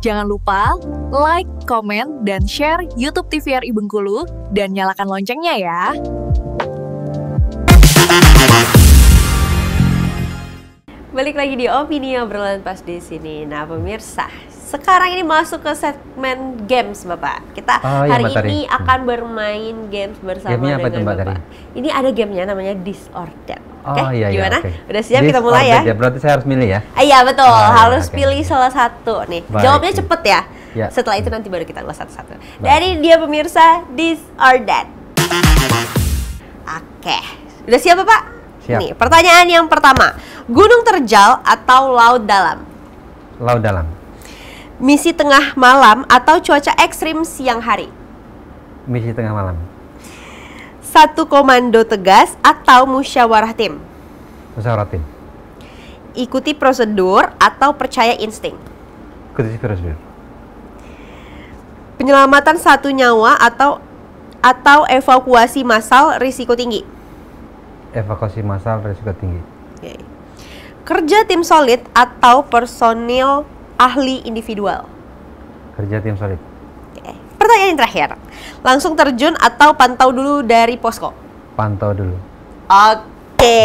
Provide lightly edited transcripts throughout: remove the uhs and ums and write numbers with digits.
Jangan lupa like, komen, dan share YouTube TVRI Bengkulu dan nyalakan loncengnya ya. Balik lagi di Opini Obrolan Pas di sini. Nah, pemirsa, sekarang ini masuk ke segmen games, Bapak. Kita hari ini akan bermain games bersama dengan Bapak. Ini ada gamenya namanya Disordered. Oke, gimana? Udah siap kita mulai ya? Berarti saya harus milih ya? Iya, betul. Harus pilih salah satu nih. Jawabnya cepet ya. Setelah itu nanti baru kita ulas satu-satu. Dari dia pemirsa, Disordered. Oke, udah siap Bapak? Siap. Nih, pertanyaan yang pertama. Gunung terjal atau laut dalam? Laut dalam. Misi tengah malam atau cuaca ekstrim siang hari? Misi tengah malam. Satu komando tegas atau musyawarah tim? Musyawarah tim. Ikuti prosedur atau percaya insting? Ikuti prosedur. Penyelamatan satu nyawa atau evakuasi massal risiko tinggi? Evakuasi massal risiko tinggi. Okay. Kerja tim solid atau personil ahli individual? Kerja tim solid. Okay. Pertanyaan yang terakhir, langsung terjun atau pantau dulu dari posko? Pantau dulu. Oke,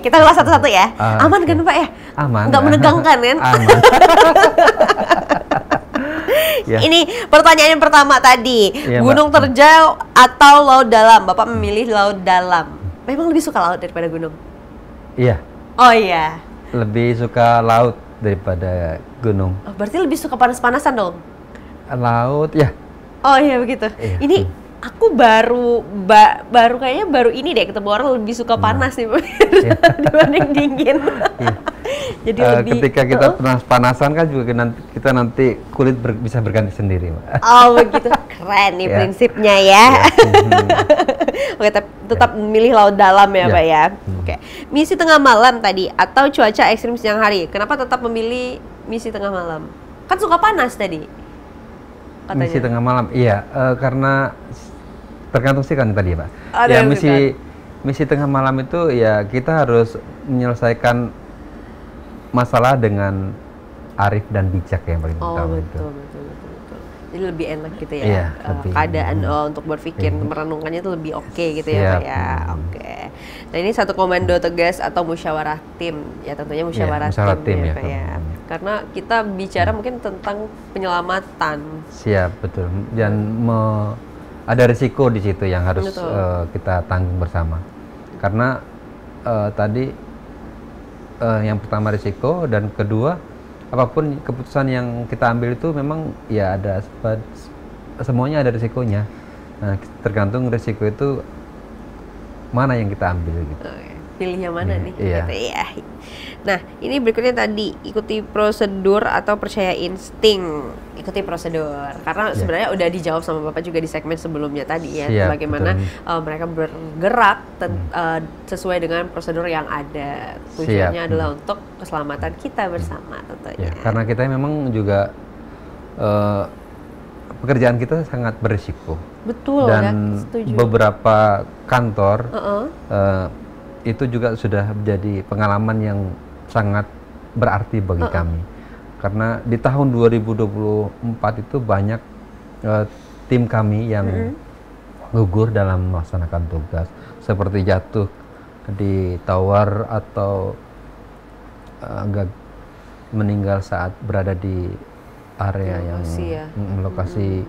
kita ulas satu-satu ya. Aman kan Pak ya? Aman. Nggak menegangkan kan? Aman. Ya. Ini pertanyaan yang pertama tadi, ya, gunung terjal atau laut dalam? Bapak memilih laut dalam. Memang lebih suka laut daripada gunung? Iya. Oh iya. Lebih suka laut daripada gunung. Oh, berarti lebih suka panas-panasan dong? Laut, ya. Oh iya begitu. Iya. Ini aku baru kayaknya baru ini deh ketemu orang lebih suka panas nih dibanding dingin. Iya. Jadi ketika kita panas-panasan kan juga kita nanti kulit bisa berganti sendiri. Oh begitu, keren nih prinsipnya ya. Oke, tetap memilih laut dalam ya Pak ya. Oke, misi tengah malam tadi atau cuaca ekstrim siang hari? Kenapa tetap memilih misi tengah malam? Kan suka panas tadi katanya. Misi tengah malam, iya, karena tergantung sih kan tadi ya Pak. Ya misi tengah malam itu ya kita harus menyelesaikan masalah dengan arif dan bijak yang paling utama. Betul. Jadi lebih enak gitu ya, iya, keadaan untuk berpikir, merenungkannya itu lebih oke gitu ya Pak ya. Oke. Nah ini satu komando tegas atau musyawarah tim, ya tentunya musyawarah tim ya Pak ya. Karena kita bicara mungkin tentang penyelamatan. Siap, betul. Dan ada risiko di situ yang harus kita tanggung bersama. Karena tadi yang pertama risiko, dan kedua apapun keputusan yang kita ambil itu memang ya semuanya ada risikonya. Nah, tergantung risiko itu mana yang kita ambil gitu. Pilih yang mana nih? Iya. Gitu ya. Nah, ini berikutnya tadi, ikuti prosedur atau percaya insting. Ikuti prosedur. Karena sebenarnya udah dijawab sama Bapak juga di segmen sebelumnya tadi ya. Bagaimana mereka bergerak sesuai dengan prosedur yang ada. Tujuannya adalah untuk keselamatan kita bersama tentunya. Karena kita memang juga pekerjaan kita sangat berisiko. Betul. Dan beberapa kantor itu juga sudah menjadi pengalaman yang sangat berarti bagi kami. Karena di tahun 2024 itu banyak tim kami yang gugur dalam melaksanakan tugas, seperti jatuh di tower atau meninggal saat berada di area lokasi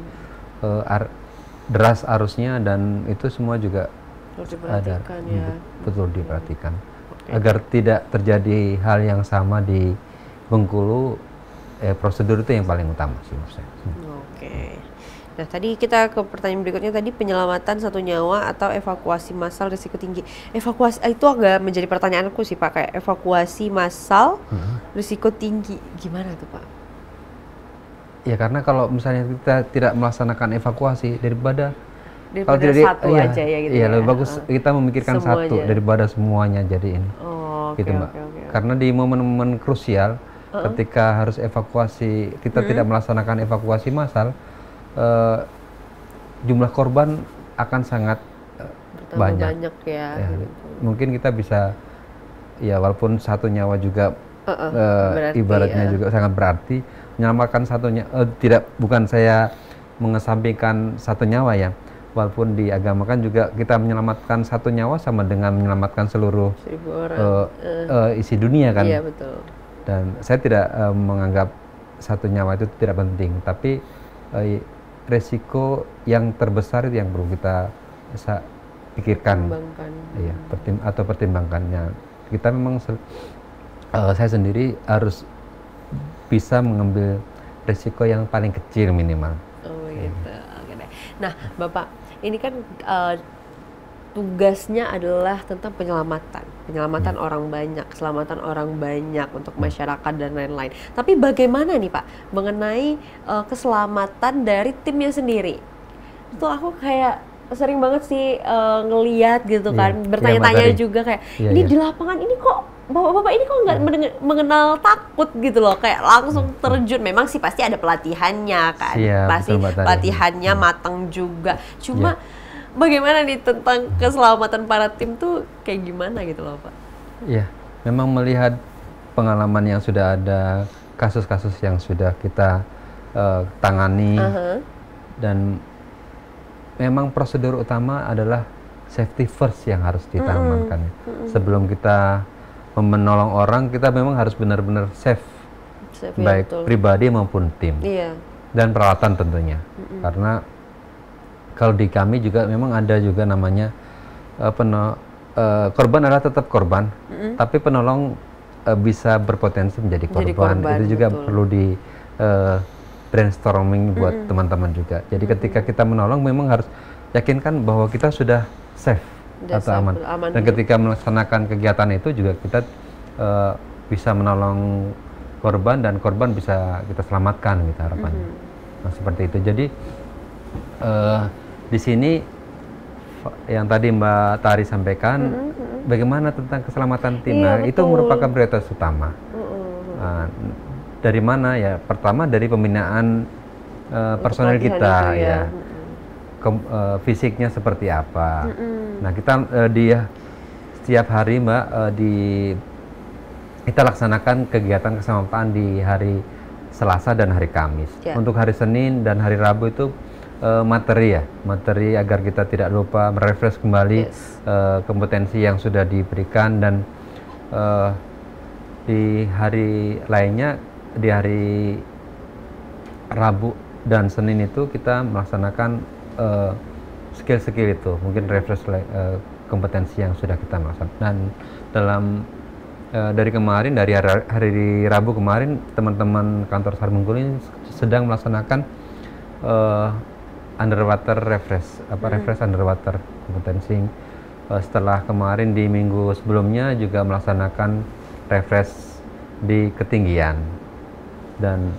deras arusnya, dan itu semua juga betul diperhatikan agar tidak terjadi hal yang sama di Bengkulu. Prosedur itu yang paling utama sih menurut saya. Oke. Nah tadi kita ke pertanyaan berikutnya tadi, penyelamatan satu nyawa atau evakuasi massal risiko tinggi. Evakuasi itu agak menjadi pertanyaanku sih Pak, kayak evakuasi massal risiko tinggi gimana tuh Pak? Ya karena kalau misalnya kita tidak melaksanakan evakuasi daripada kalau satu aja ya gitu. Iya, lebih bagus kita memikirkan semuanya. Satu daripada semuanya jadi ini. Gitu Mbak. Karena di momen-momen krusial ketika harus evakuasi, kita tidak melaksanakan evakuasi massal, jumlah korban akan sangat banyak ya. Gitu. Mungkin kita bisa walaupun satu nyawa juga ibaratnya juga sangat berarti, menyelamatkan tidak, bukan saya mengesampingkan satu nyawa ya, walaupun di agama kan juga kita menyelamatkan satu nyawa sama dengan menyelamatkan seluruh isi dunia kan. Iya, betul. Dan saya tidak menganggap satu nyawa itu tidak penting, tapi resiko yang terbesar itu yang perlu kita pikirkan, ya, pertimbangkannya. Kita memang saya sendiri harus bisa mengambil resiko yang paling kecil minimal. Oh gitu. Oke deh. Nah, Bapak, ini kan tugasnya adalah tentang penyelamatan orang banyak, keselamatan orang banyak untuk masyarakat dan lain-lain. Tapi bagaimana nih Pak mengenai keselamatan dari timnya sendiri? Itu aku kayak sering banget sih ngeliat gitu kan, bertanya-tanya juga kayak ini di lapangan ini kok bapak-bapak ini kok nggak mengenal takut gitu loh, kayak langsung terjun. Memang sih pasti ada pelatihannya kan, pasti pelatihannya matang juga. Cuma bagaimana nih tentang keselamatan para tim tuh kayak gimana gitu loh Pak? Iya, memang melihat pengalaman yang sudah ada, kasus-kasus yang sudah kita tangani, dan memang prosedur utama adalah safety first yang harus ditanamkan. Sebelum kita menolong orang, kita memang harus benar-benar safe baik pribadi maupun tim, dan peralatan tentunya. Karena kalau di kami juga memang ada juga namanya korban adalah tetap korban, tapi penolong bisa berpotensi menjadi korban. Itu juga perlu di brainstorming buat teman-teman juga. Jadi ketika kita menolong memang harus yakinkan bahwa kita sudah safe atau aman. Dan ketika melaksanakan kegiatan itu juga kita bisa menolong korban dan korban bisa kita selamatkan gitu harapannya. Nah, seperti itu. Jadi di sini yang tadi Mbak Tari sampaikan, bagaimana tentang keselamatan tim, itu merupakan prioritas utama. Dari mana ya? Pertama dari pembinaan personel kita ya. Fisiknya seperti apa. Nah, kita setiap hari Mbak kita laksanakan kegiatan keselamatan di hari Selasa dan hari Kamis. Untuk hari Senin dan hari Rabu itu materi agar kita tidak lupa merefresh kembali kompetensi yang sudah diberikan. Dan di hari lainnya, di hari Rabu dan Senin itu kita melaksanakan skill-skill itu, mungkin refresh kompetensi yang sudah kita laksanakan. Dan dari kemarin, dari hari Rabu kemarin, teman-teman kantor SAR Bengkulu ini sedang melaksanakan underwater refresh underwater kompetensi. Setelah kemarin di minggu sebelumnya juga melaksanakan refresh di ketinggian, dan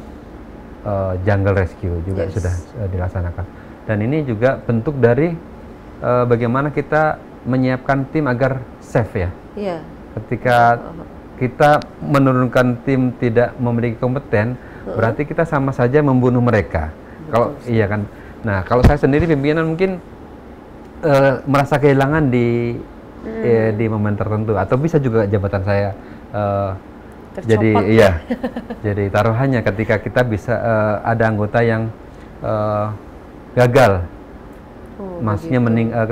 jungle rescue juga sudah dilaksanakan. Dan ini juga bentuk dari bagaimana kita menyiapkan tim agar safe ya. Ketika kita menurunkan tim tidak memiliki kompeten, berarti kita sama saja membunuh mereka. Kalau iya kan. Nah, kalau saya sendiri pimpinan mungkin merasa kehilangan di momen tertentu, atau bisa juga jabatan saya jadi jadi taruhannya ketika kita bisa ada anggota yang gagal, maksudnya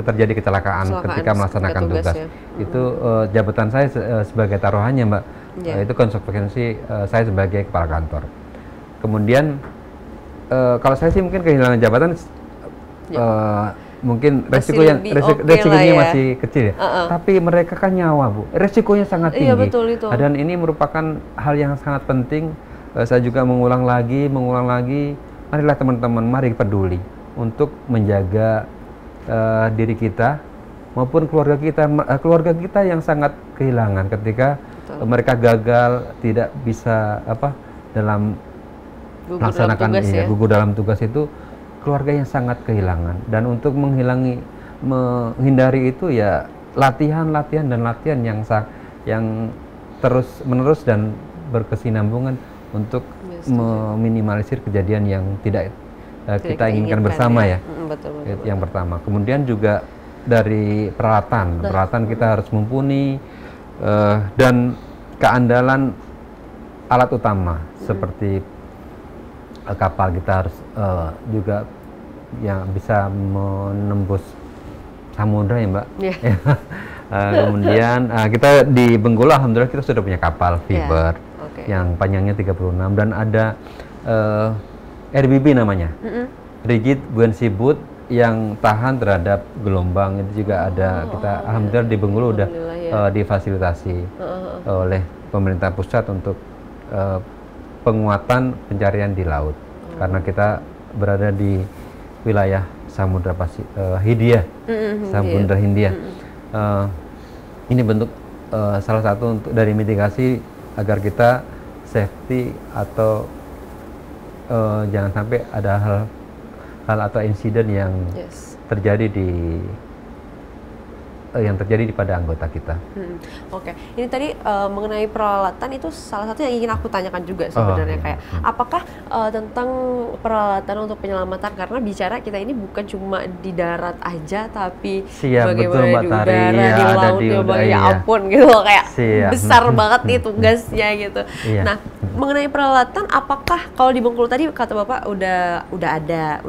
terjadi kecelakaan ketika melaksanakan tugas. Itu jabatan saya sebagai taruhannya Mbak, itu konsekuensi saya sebagai kepala kantor. Kemudian kalau saya sih mungkin kehilangan jabatan mungkin resikonya masih kecil ya. Tapi mereka kan nyawa Bu, resikonya sangat tinggi. Betul itu. Dan ini merupakan hal yang sangat penting. Saya juga mengulang lagi, marilah teman-teman, mari peduli untuk menjaga diri kita maupun keluarga kita yang sangat kehilangan ketika mereka gagal, tidak bisa dalam melaksanakan gugur dalam tugas itu. Keluarga yang sangat kehilangan, dan untuk menghindari itu ya latihan yang terus menerus dan berkesinambungan untuk meminimalisir kejadian yang tidak kita inginkan bersama ya. Betul. Yang pertama. Kemudian juga dari peralatan kita harus mumpuni, dan keandalan alat utama seperti kapal kita harus juga yang bisa menembus samudra ya Mbak. Yeah. Kemudian kita di Bengkulu alhamdulillah kita sudah punya kapal fiber yang panjangnya 36 dan ada RBB namanya, rigid buoyancy boat yang tahan terhadap gelombang. Itu juga ada, kita alhamdulillah di Bengkulu udah difasilitasi oleh pemerintah pusat untuk penguatan pencarian di laut karena kita berada di wilayah Samudra Hindia, Samudra Hindia. Ini bentuk salah satu untuk dari mitigasi agar kita safety atau jangan sampai ada hal atau insiden yang terjadi pada anggota kita. Oke, ini tadi mengenai peralatan itu salah satu yang ingin aku tanyakan juga sebenarnya kayak apakah tentang peralatan untuk penyelamatan, karena bicara kita ini bukan cuma di darat aja tapi bagaimana di udara, di laut, ya ampun gitu loh, kayak besar banget nih tugasnya gitu. Nah, mengenai peralatan, apakah kalau di Bengkulu tadi kata Bapak udah ada,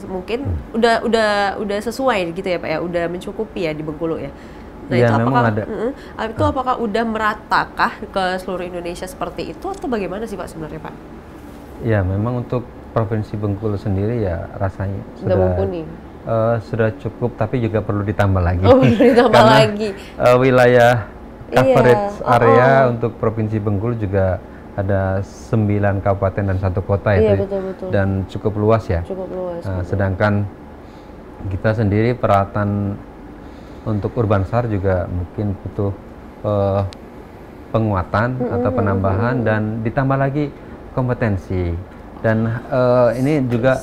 mungkin udah sesuai gitu ya Pak ya, udah mencukupi ya di Bengkulu ya. Nah ya, itu apakah ada. Apakah udah meratakah ke seluruh Indonesia seperti itu atau bagaimana sih Pak sebenarnya Pak? Ya memang untuk Provinsi Bengkulu sendiri ya rasanya sudah cukup, tapi juga perlu ditambah lagi. Perlu ditambah lagi. Wilayah coverage area untuk Provinsi Bengkulu juga ada 9 kabupaten dan 1 kota itu, betul. Dan cukup luas ya. Cukup luas. Sedangkan kita sendiri peralatan untuk urban SAR juga mungkin butuh penguatan atau penambahan dan ditambah lagi kompetensi. Dan ini juga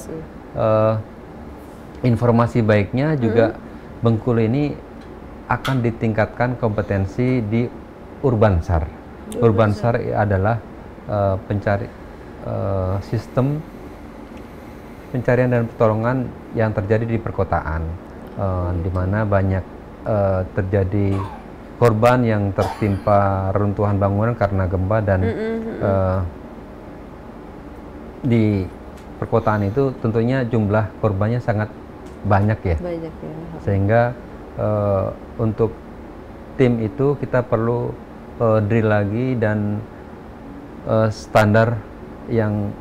informasi baiknya juga Bengkulu ini akan ditingkatkan kompetensi di urban SAR. Urban SAR adalah sistem pencarian dan pertolongan yang terjadi di perkotaan, di mana banyak terjadi korban yang tertimpa reruntuhan bangunan karena gempa dan di perkotaan itu tentunya jumlah korbannya sangat banyak ya. Sehingga untuk tim itu kita perlu drill lagi dan standar yang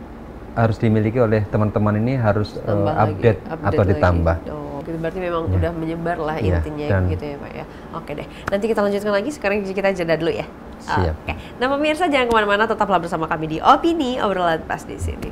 harus dimiliki oleh teman-teman ini harus update atau ditambah. Gitu, berarti memang udah menyebar lah intinya gitu ya Pak ya. Oke deh, nanti kita lanjutkan lagi, sekarang kita jeda dulu ya. Siap. Oke. Nah pemirsa jangan kemana-mana, tetaplah bersama kami di Opini Obrolan Pas di sini.